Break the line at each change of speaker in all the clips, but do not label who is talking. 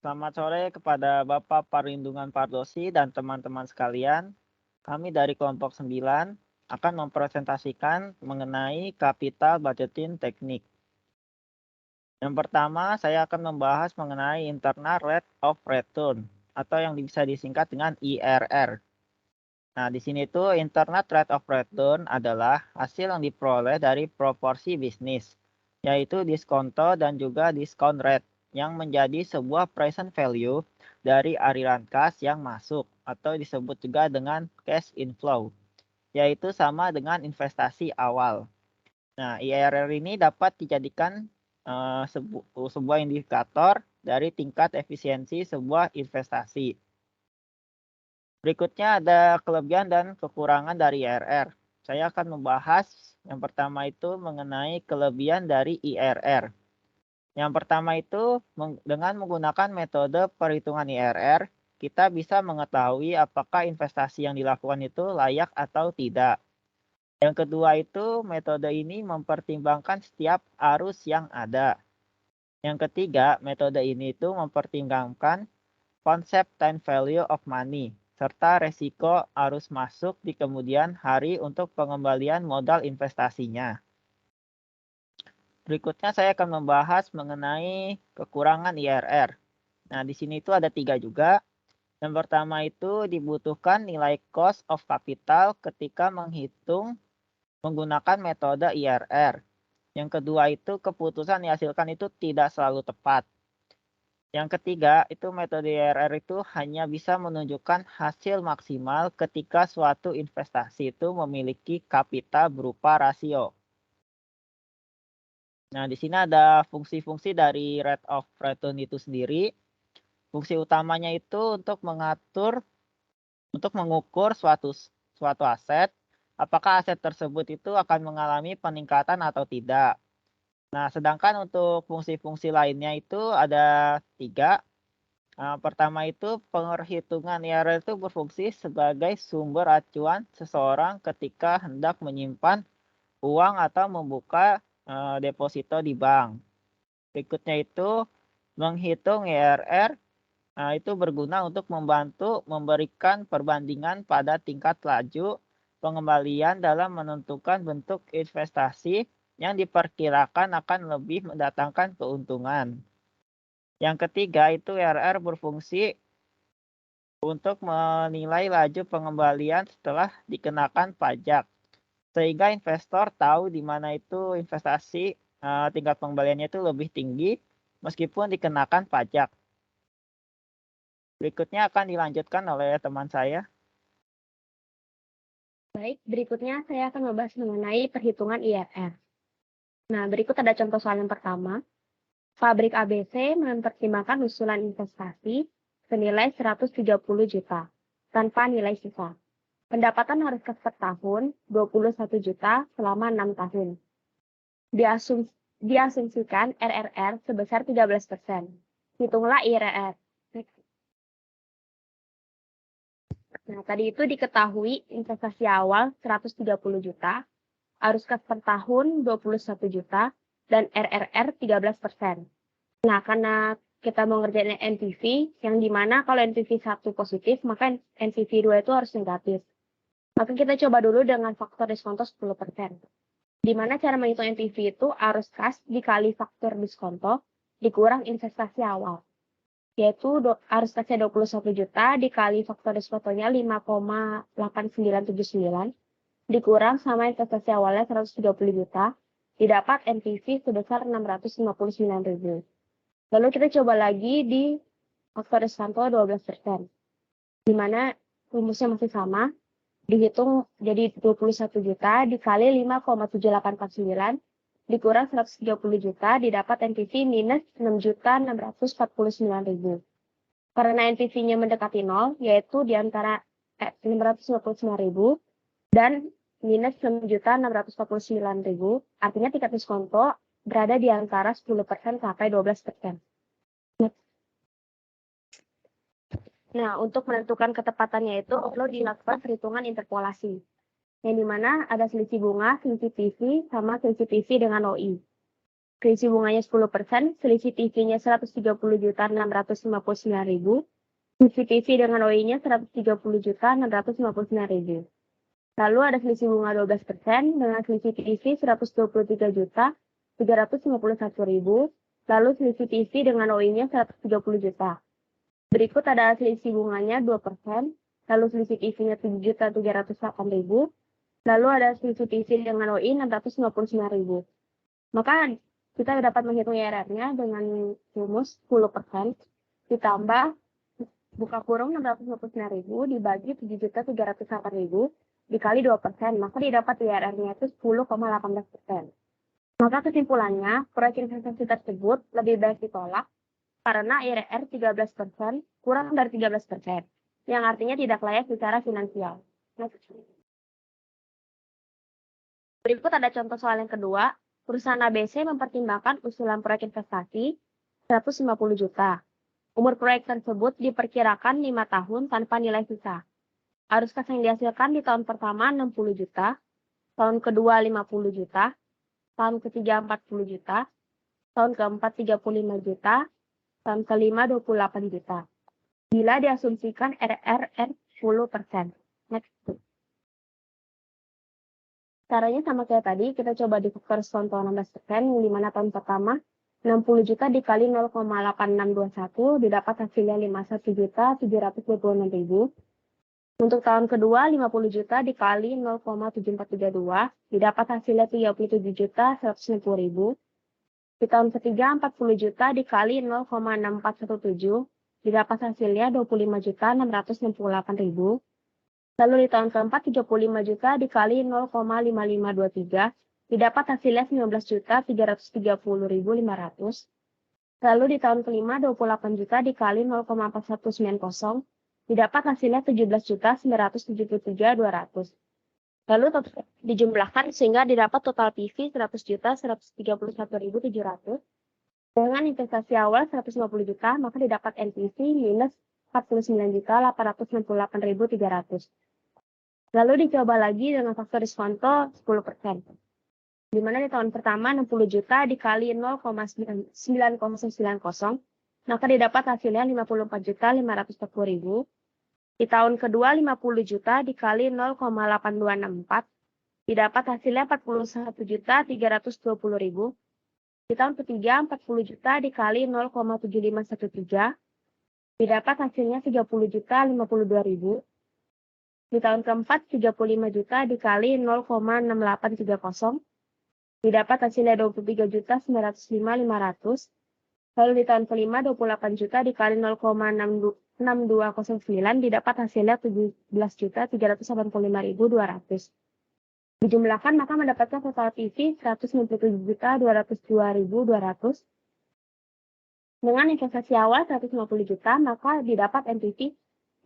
Selamat sore kepada Bapak Perlindungan Pardosi dan teman-teman sekalian. Kami dari kelompok 9 akan mempresentasikan mengenai capital budgeting teknik. Yang pertama, saya akan membahas mengenai internal rate of return atau yang bisa disingkat dengan IRR. Nah, di sini tuh internal rate of return adalah hasil yang diperoleh dari proporsi bisnis, yaitu diskonto dan juga discount rate yang menjadi sebuah present value dari aliran kas yang masuk atau disebut juga dengan cash inflow, yaitu sama dengan investasi awal. Nah, IRR ini dapat dijadikan sebuah indikator dari tingkat efisiensi sebuah investasi. Berikutnya ada kelebihan dan kekurangan dari IRR. Saya akan membahas yang pertama itu mengenai kelebihan dari IRR. Yang pertama itu dengan menggunakan metode perhitungan IRR, kita bisa mengetahui apakah investasi yang dilakukan itu layak atau tidak. Yang kedua itu metode ini mempertimbangkan setiap arus yang ada. Yang ketiga, metode ini itu mempertimbangkan konsep time value of money serta resiko arus masuk di kemudian hari untuk pengembalian modal investasinya. Berikutnya saya akan membahas mengenai kekurangan IRR. Nah, di sini itu ada 3 juga. Yang pertama itu dibutuhkan nilai cost of capital ketika menghitung menggunakan metode IRR. Yang kedua itu keputusan dihasilkan itu tidak selalu tepat. Yang ketiga, itu metode IRR itu hanya bisa menunjukkan hasil maksimal ketika suatu investasi itu memiliki kapital berupa rasio. Nah, di sini ada fungsi-fungsi dari rate of return itu sendiri. Fungsi utamanya itu untuk mengukur suatu aset, apakah aset tersebut itu akan mengalami peningkatan atau tidak. Nah, sedangkan untuk fungsi-fungsi lainnya itu ada 3. Pertama itu perhitungan IRR itu berfungsi sebagai sumber acuan seseorang ketika hendak menyimpan uang atau membuka deposito di bank. Berikutnya itu menghitung IRR itu berguna untuk membantu memberikan perbandingan pada tingkat laju pengembalian dalam menentukan bentuk investasi yang diperkirakan akan lebih mendatangkan keuntungan. Yang ketiga itu IRR berfungsi untuk menilai laju pengembalian setelah dikenakan pajak. Sehingga investor tahu di mana itu investasi tingkat pengembaliannya itu lebih tinggi meskipun dikenakan pajak. Berikutnya akan dilanjutkan oleh teman saya.
Baik, berikutnya saya akan membahas mengenai perhitungan IRR. Nah, berikut ada contoh soal yang pertama. Pabrik ABC mempertimbangkan usulan investasi senilai 130 juta tanpa nilai sisa. Pendapatan harus kas per tahun 21 juta selama 6 tahun. Diasumsikan RRR sebesar 13%. Hitunglah IRR. Nah, tadi itu diketahui investasi awal 130 juta, arus kas per tahun 21 juta, dan RRR 13%. Nah, karena kita mau ngerjain NPV, yang dimana kalau NPV 1 positif, maka NPV 2 itu harus negatif. Maka kita coba dulu dengan faktor diskonto 10%. Dimana cara menghitung NPV itu arus kas dikali faktor diskonto dikurang investasi awal. Yaitu arus kasnya 21 juta dikali faktor diskontonya 5,8979 dikurang sama investasi awalnya 130 juta, didapat NPV sebesar 659.000. Lalu kita coba lagi di faktor diskonto 12%, di mana rumusnya masih sama, dihitung jadi 21 juta dikali 5,7849 dikurang 130 juta, didapat NPV minus 6.649.000. Karena NPV-nya mendekati 0, yaitu di antara 659.000 dan minus 6.649.000, artinya tingkat diskonto berada di antara 10% sampai 12%. Nah, untuk menentukan ketepatannya itu perlu dilakukan perhitungan interpolasi, yang dimana ada selisih bunga, selisih PV, sama selisih PV dengan OI. selisih bunganya 10%, selisih PV-nya 130.659.000, selisih PV dengan OI-nya 130.659.000. Lalu ada selisih bunga 12% dengan selisih PV 123.351.000, lalu selisih PV dengan OI-nya 130 juta. Berikut ada selisih bunganya 2%, lalu selisih PV-nya 7.308.000, lalu ada selisih PV dengan OI 659.000. Maka kita dapat menghitung IRR-nya dengan rumus 10% ditambah buka kurung 659.000 dibagi 7.308.000 dikali 2%, maka didapat IRR-nya itu 10,18%. Maka kesimpulannya, proyek investasi tersebut lebih baik ditolak karena IRR 13% kurang dari 13%, yang artinya tidak layak secara finansial. Berikut ada contoh soal yang kedua. Perusahaan ABC mempertimbangkan usulan proyek investasi 150 juta. Umur proyek tersebut diperkirakan 5 tahun tanpa nilai sisa. Arus kas yang dihasilkan di tahun pertama 60 juta, tahun kedua 50 juta, tahun ketiga 40 juta, tahun keempat 35 juta, tahun kelima 28 juta. Bila diasumsikan RRR 10%. Next. Caranya sama kayak tadi, kita coba di faktor contoh 16%, di mana tahun pertama 60 juta dikali 0,8621 didapat hasilnya 51.726.000. Untuk tahun kedua 50 juta dikali 0,7432 didapat hasilnya 37.160.000. Di tahun ketiga 40 juta dikali 0,6417 didapat hasilnya 25.668.000. Lalu di tahun keempat 35 juta dikali 0,5523 didapat hasilnya 19.330.500. Lalu di tahun kelima 28 juta dikali 0,4190 didapat hasilnya 17.973.200. Lalu dijumlahkan sehingga didapat total PV 100.131.700. Dengan investasi awal 150 juta, maka didapat NPV minus 49.868.300. Lalu dicoba lagi dengan faktor diskonto 10%. Di mana di tahun pertama 60 juta dikali 0,9090, maka didapat hasilnya 54.540.000. Di tahun kedua 50 juta dikali 0,8264, didapat hasilnya 41.320.000. Di tahun ketiga 40 juta dikali 0,7513, didapat hasilnya 30.052.000. Di tahun keempat 35 juta dikali 0,6830, didapat hasilnya 23.905.500. Lalu di tahun kelima 28 juta dikali 0,6209 didapat hasilnya 17.385.200. Dijumlahkan maka mendapatkan total PV 197.202.200. Dengan investasi awal 150 juta maka didapat NPV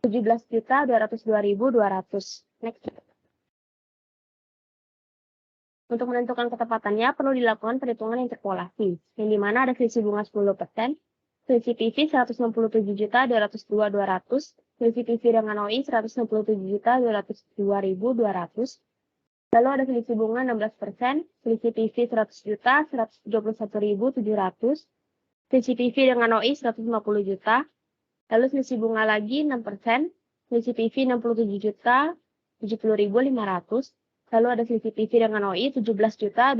17.202.200. Next. Untuk menentukan ketepatannya perlu dilakukan perhitungan interpolasi, yang dimana ada selisih bunga 10%, selisih PV 167.202.200, selisih PV dengan OI 167.202.200, lalu ada selisih bunga 16%, selisih PV 100 juta 121.700, selisih PV dengan OI 150 juta, lalu selisih bunga lagi 6%, selisih PV 67 juta 70.500, lalu ada selisih PV dengan OI 17.202.200.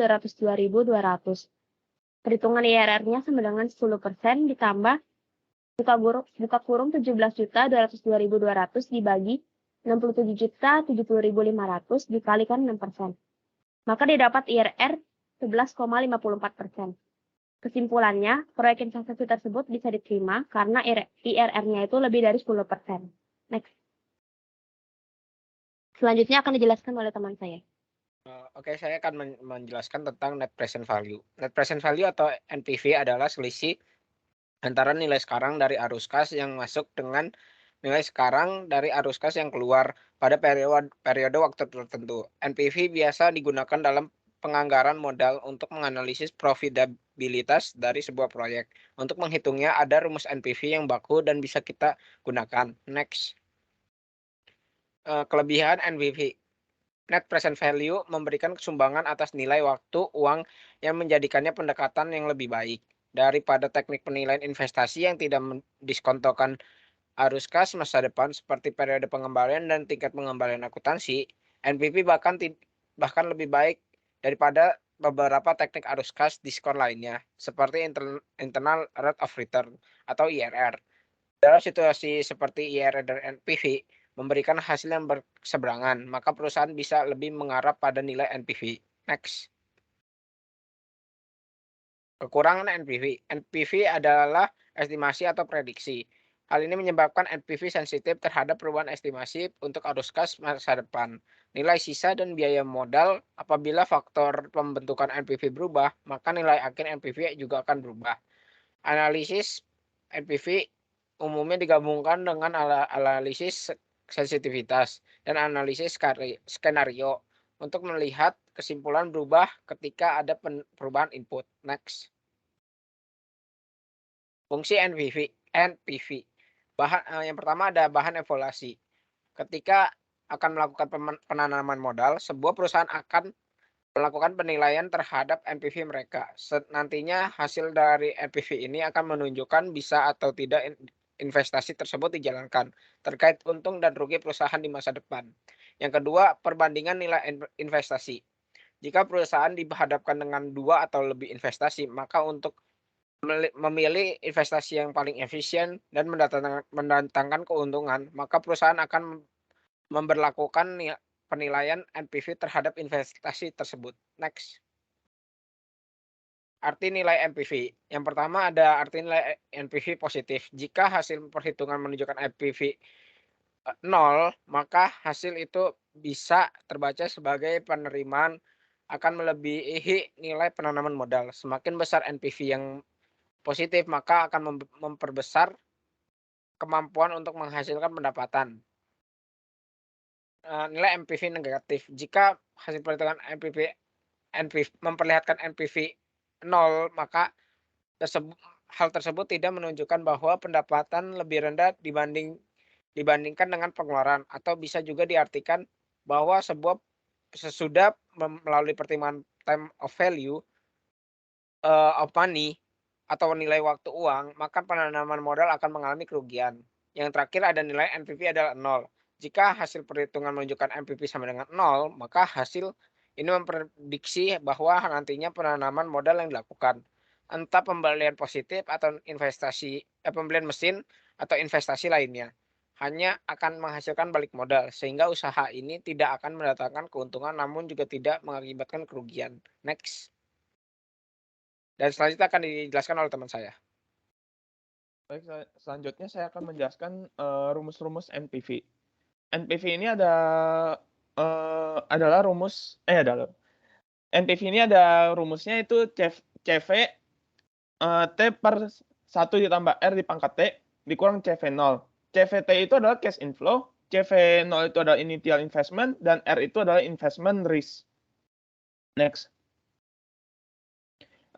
Perhitungan IRR-nya sama dengan 10% ditambah buka kurung 17.202.200 dibagi 67.070.500 dikalikan 6%. Maka didapat IRR 11,54%. Kesimpulannya, proyek investasi tersebut bisa diterima karena IRR-nya itu lebih dari 10%. Next. Selanjutnya akan dijelaskan oleh teman saya.
Oke, saya akan menjelaskan tentang net present value. Net present value atau NPV adalah selisih antara nilai sekarang dari arus kas yang masuk dengan nilai sekarang dari arus kas yang keluar pada periode waktu tertentu. NPV biasa digunakan dalam penganggaran modal untuk menganalisis profitabilitas dari sebuah proyek. Untuk menghitungnya ada rumus NPV yang baku dan bisa kita gunakan. Next. Kelebihan NPV. net present value memberikan sumbangan atas nilai waktu uang yang menjadikannya pendekatan yang lebih baik daripada teknik penilaian investasi yang tidak mendiskontokan arus kas masa depan seperti periode pengembalian dan tingkat pengembalian akuntansi. NPV bahkan lebih baik daripada beberapa teknik arus kas diskon lainnya seperti internal rate of return atau IRR. Dalam situasi seperti IRR dan NPV memberikan hasil yang berseberangan, maka perusahaan bisa lebih mengarah pada nilai NPV. Next. Kekurangan NPV. NPV adalah estimasi atau prediksi. Hal ini menyebabkan NPV sensitif terhadap perubahan estimasi untuk arus kas masa depan. Nilai sisa dan biaya modal, apabila faktor pembentukan NPV berubah, maka nilai akhir NPV juga akan berubah. Analisis NPV umumnya digabungkan dengan analisis sensitivitas dan analisis skenario untuk melihat kesimpulan berubah ketika ada perubahan input. Next. Fungsi NPV. Yang pertama ada bahan evaluasi. Ketika akan melakukan penanaman modal, sebuah perusahaan akan melakukan penilaian terhadap NPV mereka. Nantinya hasil dari NPV ini akan menunjukkan bisa atau tidak investasi tersebut dijalankan terkait untung dan rugi perusahaan di masa depan. Yang kedua, perbandingan nilai investasi. Jika perusahaan dihadapkan dengan 2 atau lebih investasi, maka untuk memilih investasi yang paling efisien dan mendatangkan keuntungan, maka perusahaan akan memberlakukan penilaian NPV terhadap investasi tersebut. Next. Arti nilai NPV. Yang pertama ada arti nilai NPV positif. Jika hasil perhitungan menunjukkan NPV 0, maka hasil itu bisa terbaca sebagai penerimaan akan melebihi nilai penanaman modal. Semakin besar NPV yang positif, maka akan memperbesar kemampuan untuk menghasilkan pendapatan. Nilai NPV negatif. Jika hasil perhitungan NPV memperlihatkan NPV 0, maka hal tersebut tidak menunjukkan bahwa pendapatan lebih rendah dibandingkan dengan pengeluaran, atau bisa juga diartikan bahwa sesudah melalui pertimbangan time of value of money atau nilai waktu uang, maka penanaman modal akan mengalami kerugian. Yang terakhir ada nilai NPV adalah 0. Jika hasil perhitungan menunjukkan NPV sama dengan 0, maka hasil ini memprediksi bahwa nantinya penanaman modal yang dilakukan, entah pembelian positif atau pembelian mesin atau investasi lainnya, hanya akan menghasilkan balik modal, sehingga usaha ini tidak akan mendatangkan keuntungan namun juga tidak mengakibatkan kerugian. Next. Dan selanjutnya akan dijelaskan oleh teman saya.
Baik, selanjutnya saya akan menjelaskan rumus-rumus NPV. NPV ini adalah NPV ini ada rumusnya itu CV T per 1 ditambah R di pangkat T dikurang CV0. CVT itu adalah cash inflow, CV0 itu adalah initial investment, dan R itu adalah investment risk. Next.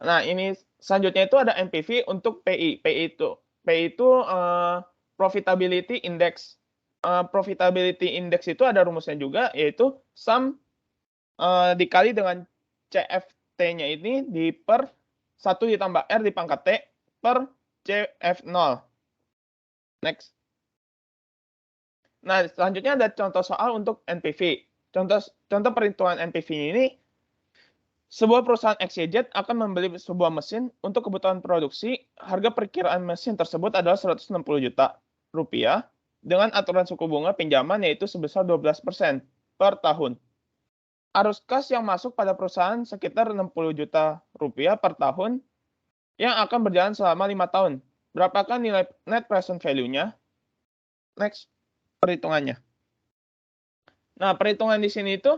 Nah, ini selanjutnya itu ada NPV untuk PI. PI itu profitability index. Profitability index itu ada rumusnya juga, yaitu sum dikali dengan CFT-nya ini di per 1 ditambah R di pangkat T per CF0. Next. Nah, selanjutnya ada contoh soal untuk NPV. Contoh perhitungan NPV ini, sebuah perusahaan XYZ akan membeli sebuah mesin untuk kebutuhan produksi. Harga perkiraan mesin tersebut adalah 160 juta rupiah dengan aturan suku bunga pinjaman yaitu sebesar 12% per tahun. Arus kas yang masuk pada perusahaan sekitar 60 juta rupiah per tahun yang akan berjalan selama 5 tahun. Berapakah nilai net present value-nya? Next, perhitungannya. Nah, perhitungan di sini itu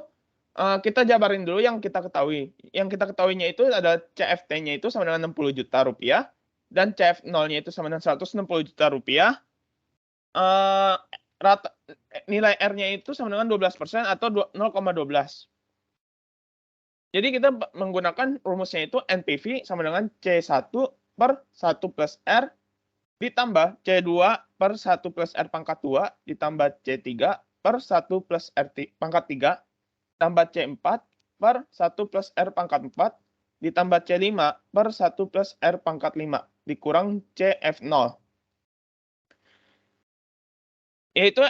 kita jabarin dulu yang kita ketahui. Yang kita ketahuinya itu adalah CFT-nya itu sama dengan 60 juta rupiah dan CF0-nya itu sama dengan 160 juta rupiah. Nilai R-nya itu sama dengan 12% atau 0,12. Jadi kita menggunakan rumusnya itu NPV sama dengan C1 per 1 plus R ditambah C2 per 1 plus R pangkat 2 ditambah C3 per 1 plus R pangkat 3 tambah C4 per 1 plus R pangkat 4 ditambah C5 per 1 plus R pangkat 5 dikurang CF0. Yaitu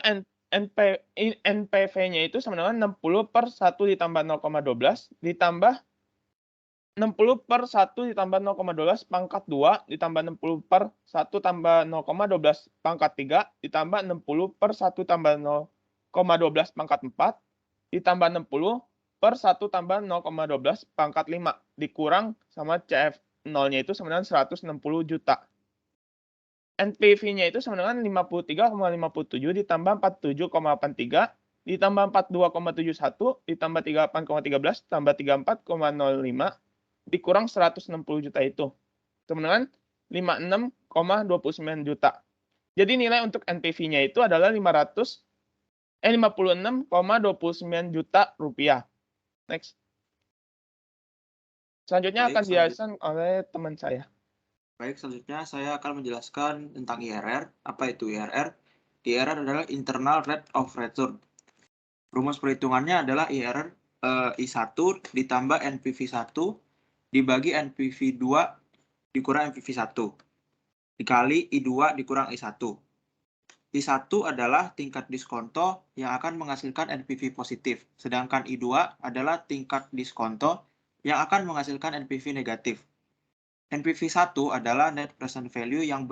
NPV-nya itu sama dengan 60 per 1 ditambah 0,12 ditambah 60 per 1 ditambah 0,12 pangkat 2 ditambah 60 per 1 tambah 0,12 pangkat 3 ditambah 60 per 1 tambah 0,12 pangkat 4 ditambah 60 per 1 tambah 0,12 pangkat 5 dikurang sama CF0-nya itu sama dengan 160 juta. NPV-nya itu sama dengan 53,57 ditambah 47,83 ditambah 42,71 ditambah 38,13 tambah 34,05 dikurang 160 juta itu. Sama dengan 56,29 juta. Jadi nilai untuk NPV-nya itu adalah 56,29 juta rupiah. Next. Selanjutnya akan dijelaskan oleh teman saya.
Baik, selanjutnya saya akan menjelaskan tentang IRR. Apa itu IRR? IRR adalah Internal Rate of Return. Rumus perhitungannya adalah IRR I1 ditambah NPV1 dibagi NPV2 dikurang NPV1 dikali I2 dikurang I1. I1 adalah tingkat diskonto yang akan menghasilkan NPV positif, sedangkan I2 adalah tingkat diskonto yang akan menghasilkan NPV negatif. NPV1 adalah net present value yang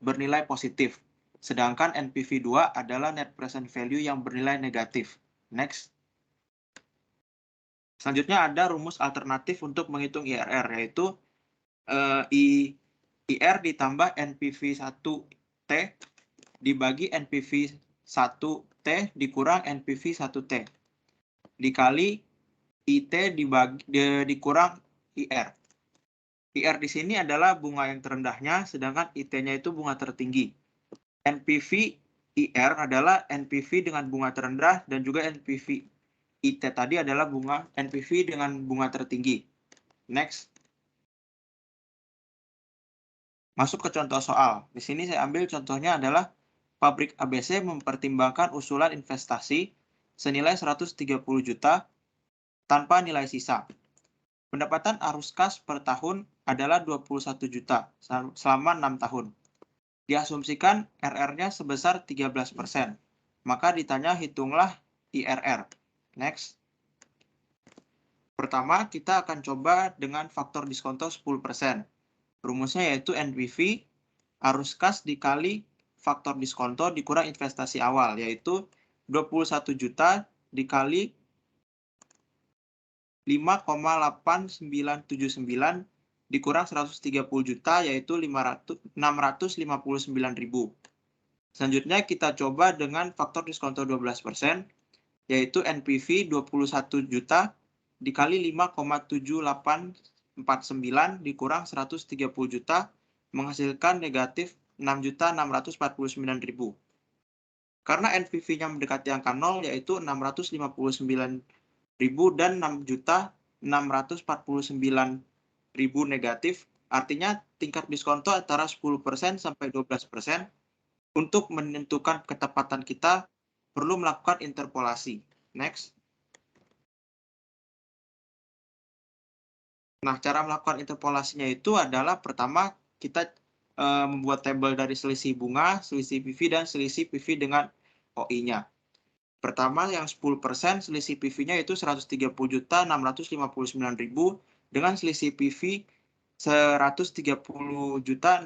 bernilai positif, sedangkan NPV2 adalah net present value yang bernilai negatif. Next. Selanjutnya ada rumus alternatif untuk menghitung IRR, yaitu IR ditambah NPV1T dibagi NPV1T dikurang NPV1T dikali IT dikurang IR. IR di sini adalah bunga yang terendahnya, sedangkan IT-nya itu bunga tertinggi. NPV IR adalah NPV dengan bunga terendah dan juga NPV IT tadi adalah NPV dengan bunga tertinggi. Next. Masuk ke contoh soal. Di sini saya ambil contohnya adalah pabrik ABC mempertimbangkan usulan investasi senilai 130 juta tanpa nilai sisa. Pendapatan arus kas per tahun adalah 21 juta selama 6 tahun. Diasumsikan RR-nya sebesar 13%. Maka ditanya hitunglah IRR. Next. Pertama, kita akan coba dengan faktor diskonto 10%. Rumusnya yaitu NPV arus kas dikali faktor diskonto dikurang investasi awal, yaitu 21 juta dikali 5,8979 dikurang 130 juta, yaitu 659.000. Selanjutnya kita coba dengan faktor diskonto 12%, yaitu NPV 21 juta dikali 5,7849 dikurang 130 juta, menghasilkan negatif 6.649.000. Karena NPV-nya mendekati angka 0, yaitu 659.000 dan 6.649.000 negatif, artinya tingkat diskonto antara 10% sampai 12%. Untuk menentukan ketepatan kita perlu melakukan interpolasi. Next. Nah, cara melakukan interpolasinya itu adalah pertama kita membuat tabel dari selisih bunga, selisih PV, dan selisih PV dengan OI-nya. Pertama yang 10% selisih PV-nya itu 130.659.000 dengan selisih PV 130.659.000.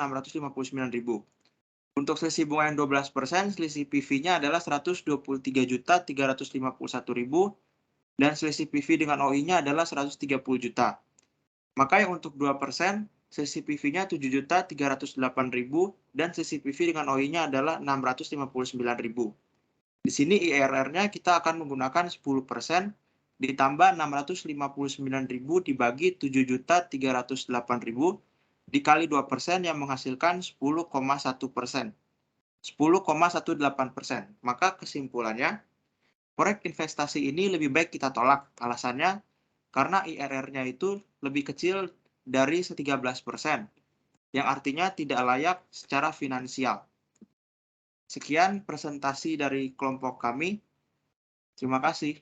Untuk selisih bunga yang 12% selisih PV-nya adalah 123.351.000 dan selisih PV dengan OI-nya adalah 130 juta. Maka yang untuk 2% selisih PV-nya 7.308.000 dan selisih PV dengan OI-nya adalah 659.000. Di sini IRR-nya kita akan menggunakan 10% ditambah 659.000 dibagi 7.308.000 dikali 2% yang menghasilkan 10,1%. 10,18%. Maka kesimpulannya, proyek investasi ini lebih baik kita tolak. Alasannya, karena IRR-nya itu lebih kecil dari 13%, yang artinya tidak layak secara finansial. Sekian presentasi dari kelompok kami. Terima kasih.